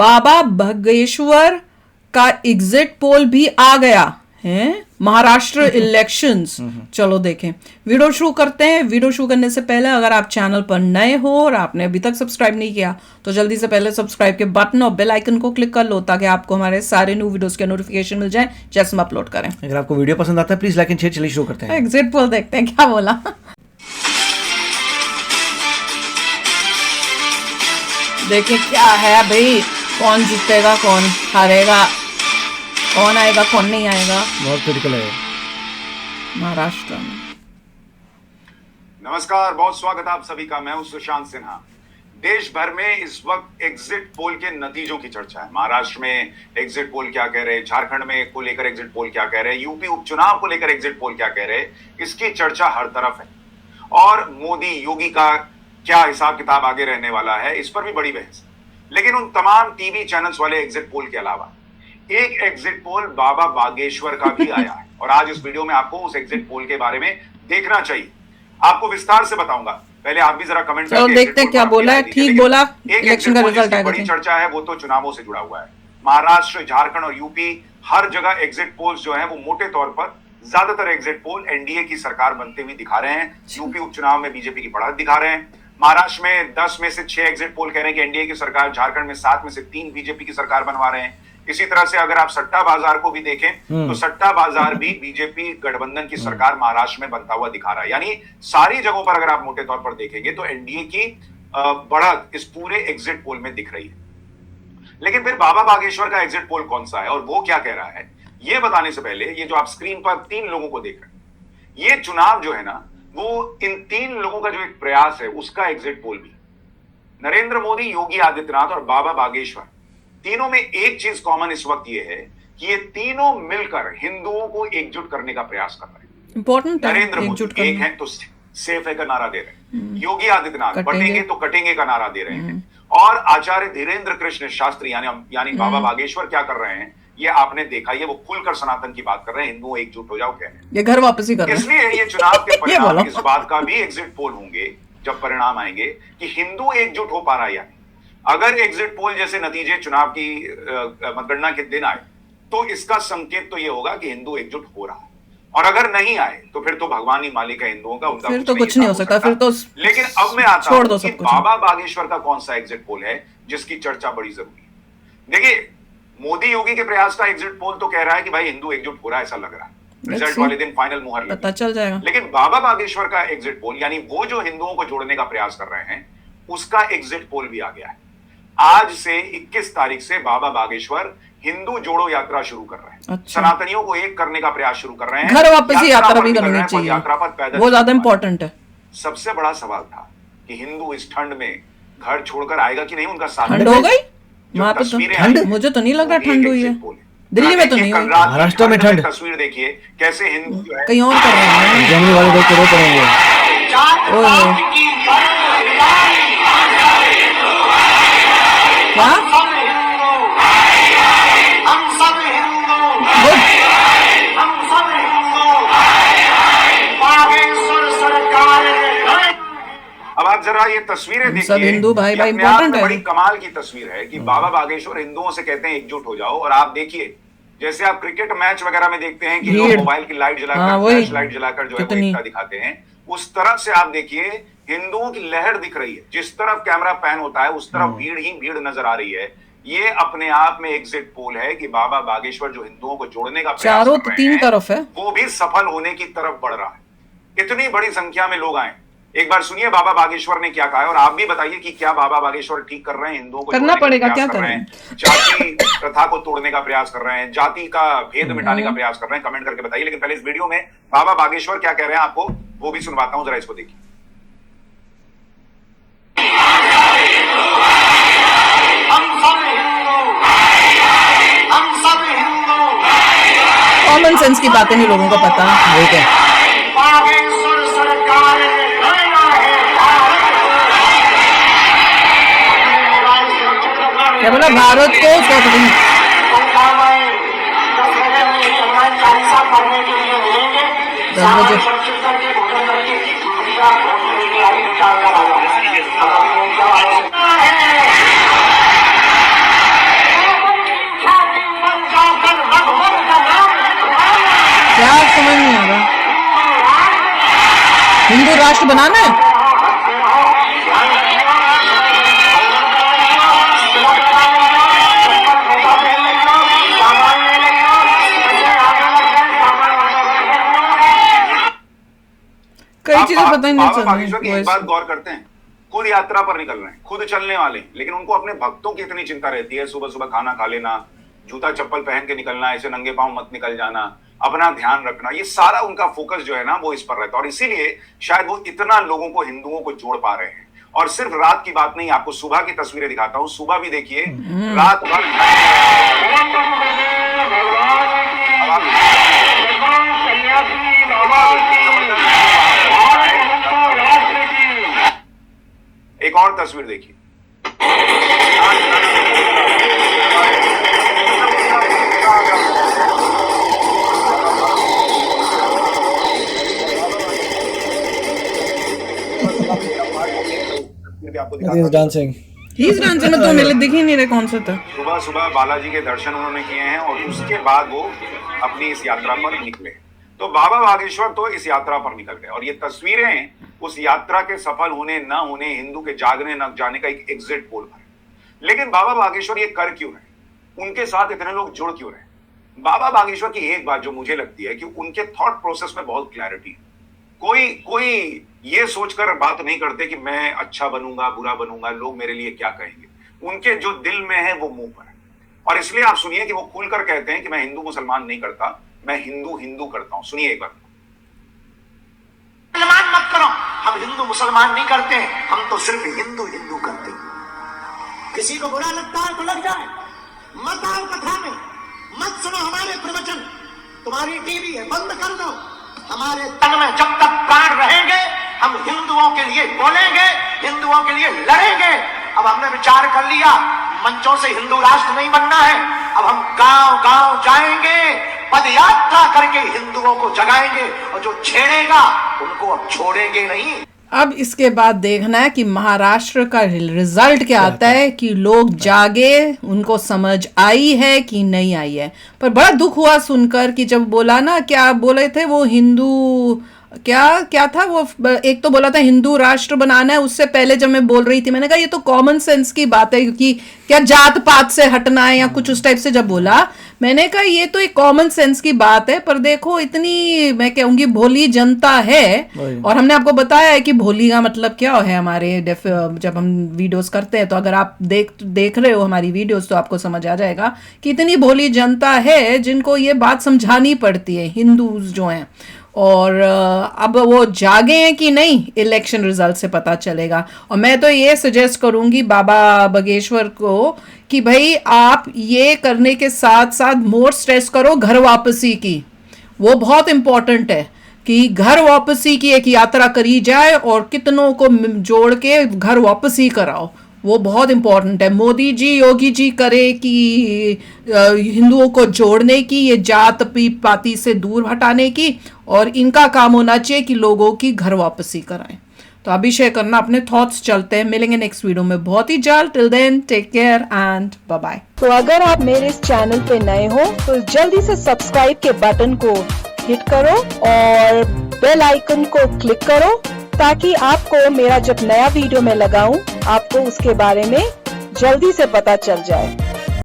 बाबा बागेश्वर का exit poll भी आ गया है। महाराष्ट्र इलेक्शंस। चलो देखें, वीडियो शुरू करते हैं। वीडियो शुरू करने से पहले अगर आप चैनल पर नए हो और आपने अभी तक सब्सक्राइब नहीं किया तो जल्दी से पहले सब्सक्राइब के बटन और बेल आइकन को क्लिक कर लो ताकि आपको हमारे सारे न्यू वीडियोस के नोटिफिकेशन मिल जाए जैसे हम अपलोड करें। अगर आपको वीडियो पसंद आता है प्लीज लाइक एंड शेयर। चलिए शुरू करते हैं। एग्जिट पोल देखते हैं क्या बोला। देखिए क्या है भाई, कौन जीतेगा कौन हारेगा, कौन आएगा कौन नहीं आएगा। बहुत क्रिटिकल है महाराष्ट्र में। नमस्कार, बहुत स्वागत आप सभी का। मैं हूं सुशांत सिन्हा। देश भर में इस वक्त एग्जिट पोल के नतीजों की चर्चा है। महाराष्ट्र में एग्जिट पोल क्या कह रहे हैं, झारखंड में को लेकर एग्जिट पोल क्या कह रहे हैं, यूपी उपचुनाव को लेकर एग्जिट पोल क्या कह रहे हैं, इसकी चर्चा हर तरफ है। और मोदी योगी का क्या हिसाब किताब आगे रहने वाला है, इस पर भी बड़ी बहस। लेकिन उन तमाम टीवी चैनल्स वाले एग्जिट पोल के अलावा एक एग्जिट पोल बाबा बागेश्वर का भी आया है और आज इस वीडियो में आपको उस एग्जिट पोल के बारे में देखना चाहिए। आपको विस्तार से बताऊंगा, पहले आप भी जरा कमेंट करके देखते हैं क्या बोला है। ठीक बोला। इलेक्शन का रिजल्ट आएगा। बड़ी चर्चा है वो तो चुनावों से जुड़ा हुआ है। महाराष्ट्र, झारखंड और यूपी हर जगह एग्जिट पोल्स जो है वो मोटे तौर पर ज्यादातर एग्जिट पोल एनडीए की सरकार बनते हुए दिखा रहे हैं। यूपी उपचुनाव में बीजेपी की बढ़त दिखा रहे हैं। महाराष्ट्र में 10 में से 6 एग्जिट पोल कह रहे हैं कि एनडीए की सरकार, झारखंड में 7 में से 3 बीजेपी की सरकार बनवा रहे हैं। इसी तरह से अगर आप सट्टा बाजार को भी देखें तो सट्टा बाजार भी बीजेपी गठबंधन की सरकार महाराष्ट्र में बनता हुआ दिखा रहा है। यानी सारी जगहों पर अगर आप मोटे तौर पर देखेंगे तो एनडीए की बढ़त इस पूरे एग्जिट पोल में दिख रही है। लेकिन फिर बाबा बागेश्वर का एग्जिट पोल कौन सा है और वो क्या कह रहा है, ये बताने से पहले ये जो आप स्क्रीन पर 3 लोगों को देख रहे हैं, ये चुनाव जो है ना वो इन 3 लोगों का जो एक प्रयास है उसका एग्जिट पोल भी। नरेंद्र मोदी, योगी आदित्यनाथ और बाबा बागेश्वर, तीनों में एक चीज कॉमन इस वक्त ये है कि ये तीनों मिलकर हिंदुओं को एकजुट करने का प्रयास कर रहे हैं। इंपॉर्टेंट है। नरेंद्र मोदी एक है तो सेफ है का नारा दे रहे हैं, योगी आदित्यनाथ बटेंगे तो कटेंगे का नारा दे रहे हैं, और आचार्य धीरेन्द्र कृष्ण शास्त्री यानी बाबा बागेश्वर क्या कर रहे हैं ये आपने देखा। ये वो खुलकर सनातन की बात कर रहे हैं, हिंदुओं एकजुट हो जाओ कह रहे हैं। ये घर वापस ही कर रहे हैं। इसलिए ये चुनाव के परिणाम इस बात का भी एग्जिट पोल होंगे जब परिणाम आएंगे कि हिंदू एकजुट हो पा रहा है या नहीं। अगर एग्जिट पोल जैसे नतीजे चुनाव की मतगणना के दिन आए तो इसका संकेत तो ये होगा कि हिंदू एकजुट हो रहा है, और अगर नहीं आए तो फिर तो भगवान ही मालिक है हिंदुओं का, उनका फिर तो कुछ नहीं हो सकता। फिर तो लेकिन अब मैं आता हूं कि बाबा बागेश्वर का कौन सा एग्जिट पोल है जिसकी चर्चा बड़ी जरूरी है। देखिए, मोदी योगी के प्रयास का एग्जिट पोल तो कह रहा है कि भाई हिंदू एकजुट हो रहा है, ऐसा लग रहा है। रिजल्ट वाले दिन फाइनल मुहर पता चल जाएगा। लेकिन बाबा बागेश्वर का एग्जिट पोल, यानी वो जो हिंदुओं को जोड़ने का प्रयास कर रहे हैं, उसका एग्जिट पोल भी आ गया है। आज से 21 तारीख से बाबा बागेश्वर हिंदू जोड़ो यात्रा शुरू कर रहे हैं। अच्छा। सनातनियों को एक करने का प्रयास शुरू कर रहे हैं। घर वापस ही यात्रा भी करनी चाहिए, यात्रा पर पैदल, वो ज्यादा इंपॉर्टेंट है। सबसे बड़ा सवाल था कि हिंदू इस ठंड में घर छोड़कर आएगा कि नहीं, उनका साथ। ठंड हो गई वहां पे तो ठंड, मुझे तो नहीं लग रहा ठंड हुई है। दिल्ली में तो नहीं हुई, महाराष्ट्र में ठंड। तस्वीर देखिए कैसे हिंदू जो है कहीं और कर रहे हैं। जंगली वाले लोग रो पड़ेंगे। क्या अब आप जरा ये तस्वीरें देखिए। सब हिंदू भाई भाई इंपॉर्टेंट है। बड़ी कमाल की तस्वीर है कि बाबा बागेश्वर हिंदुओं से कहते हैं एकजुट हो जाओ, और आप देखिए जैसे आप क्रिकेट मैच वगैरह में देखते हैं कि लोग मोबाइल की लाइट जलाकर, लाइट जलाकर जो है वो एकता दिखाते हैं, उस तरह से आप देखिए हिंदुओं की लहर दिख रही है। जिस तरफ कैमरा पैन होता है उस तरफ भीड़ ही भीड़ नजर आ रही है। ये अपने आप में एग्जिट पोल है कि बाबा बागेश्वर जो हिंदुओं को जोड़ने का प्रयास चारों कर रहे तीन हैं, तरफ है, वो भी सफल होने की तरफ बढ़ रहा है। इतनी बड़ी संख्या में लोग आए। एक बार सुनिए बाबा बागेश्वर ने क्या कहा है, और आप भी बताइए कि क्या बाबा बागेश्वर ठीक कर रहे हैं, हिंदुओं को करना पड़ेगा, क्या कर रहे हैं, जाति प्रथा को तोड़ने का प्रयास कर रहे हैं, जाति का भेद मिटाने का प्रयास कर रहे हैं, कमेंट करके बताइए। लेकिन पहले इस वीडियो में बाबा बागेश्वर क्या कह रहे हैं आपको वो भी सुनवाता हूं, जरा इसको देखिए। कॉमन सेंस की बातें नहीं लोगों को पता है। क्या बोला, भारत को राष्ट्र बनाना है? कई चीजें पता ही नहीं चल बागेश्वर की एक बात रही। गौर करते हैं, खुद यात्रा पर निकल रहे हैं, खुद चलने वाले हैं, लेकिन उनको अपने भक्तों की इतनी चिंता रहती है। सुबह सुबह खाना खा लेना, जूता चप्पल पहन के निकलना, ऐसे नंगे पांव मत निकल जाना, अपना ध्यान रखना, ये सारा उनका फोकस जो है ना वो इस पर रहता है। और इसीलिए शायद वो इतना लोगों को, हिंदुओं को जोड़ पा रहे हैं। और सिर्फ रात की बात नहीं, आपको सुबह की तस्वीरें दिखाता हूं। सुबह भी देखिए, रात भर एक और तस्वीर देखिए। He's dancing. He's dancing में तो मेरे दिख ही नहीं रहे कौन सा था। सुबह सुबह बालाजी के दर्शन उन्होंने किए हैं और उसके बाद वो अपनी इस यात्रा पर निकले। तो बाबा बागेश्वर तो इस यात्रा पर निकल गए और ये तस्वीरें उस यात्रा के सफल होने न होने, हिंदू के जागने न जाने का एक एग्जिट पोल है। लेकिन बाबा बागेश्वर ये कर क्यों रहे? उनके साथ इतने लोग जुड़ क्यों रहे? बाबा बागेश्वर की एक बात जो मुझे लगती है कि उनके थॉट प्रोसेस में बहुत क्लैरिटी है। कोई ये सोचकर बात नहीं करते कि मैं अच्छा बनूंगा, बुरा बनूंगा, लोग मेरे लिए क्या कहेंगे। उनके जो दिल में है वो मुंह पर है। और इसलिए आप सुनिए कि वो खुलकर कहते हैं कि मैं हिंदू मुसलमान नहीं करता, मैं हिंदू हिंदू करता हूं। सुनिए एक बार। मुसलमान मत करो, हम हिंदू मुसलमान नहीं करते, हम तो सिर्फ हिंदू हिंदू करते हैं। किसी को बुरा लगता है तो लग जाए, मत आओ कथा में, मत सुनो हमारे प्रवचन। तुम्हारी टीवी है, बंद कर दो। हमारे तन में जब तक प्राण रहेंगे हम हिंदुओं के लिए बोलेंगे, हिंदुओं के लिए लड़ेंगे। अब हमने विचार कर लिया मंचों से हिंदू राष्ट्र नहीं बनना है। अब हम गांव गांव जाएंगे, पद यात्रा करके हिंदुओं को जगाएंगे और जो छेड़ेगा उनको अब छोड़ेंगे नहीं। अब इसके बाद देखना है कि महाराष्ट्र का रिजल्ट क्या आता है, कि लोग जागे, उनको समझ आई है कि नहीं आई है। पर बड़ा दुख हुआ सुनकर कि जब बोला ना, क्या बोले थे वो, हिंदू क्या था वो, एक तो बोला था हिंदू राष्ट्र बनाना है। उससे पहले जब मैं बोल रही थी मैंने कहा ये तो कॉमन सेंस की बात है, क्योंकि क्या जात पात से हटना है या कुछ उस टाइप से जब बोला, मैंने कहा ये तो एक कॉमन सेंस की बात है। पर देखो इतनी, मैं कहूंगी भोली जनता है। और हमने आपको बताया है कि भोली का मतलब क्या है। हमारे जब हम वीडियोस करते हैं तो अगर आप देख रहे हो हमारी वीडियोस तो आपको समझ आ जाएगा कि इतनी भोली जनता है जिनको ये बात समझानी पड़ती है, हिंदूज जो हैं। और अब वो जागे हैं कि नहीं, इलेक्शन रिजल्ट से पता चलेगा। और मैं तो ये सजेस्ट करूंगी बाबा बागेश्वर को कि भाई आप ये करने के साथ साथ मोर स्ट्रेस करो घर वापसी की। वो बहुत इंपॉर्टेंट है कि घर वापसी की एक यात्रा करी जाए और कितनों को जोड़ के घर वापसी कराओ। वो बहुत इंपॉर्टेंट है। मोदी जी, योगी जी करे कि हिंदुओं को जोड़ने की, ये जात पाती से दूर हटाने की, और इनका काम होना चाहिए कि लोगों की घर वापसी कराएं। तो अभी शेयर करना अपने थॉट्स। चलते हैं, मिलेंगे नेक्स्ट वीडियो में बहुत ही जल्द। Till then take care and bye bye. तो अगर आप मेरे इस चैनल पे नए हो तो जल्दी से सब्सक्राइब के बटन को हिट करो और बेल आइकन को क्लिक करो, ताकि आपको मेरा जब नया वीडियो मैं लगाऊं आपको उसके बारे में जल्दी से पता चल जाए।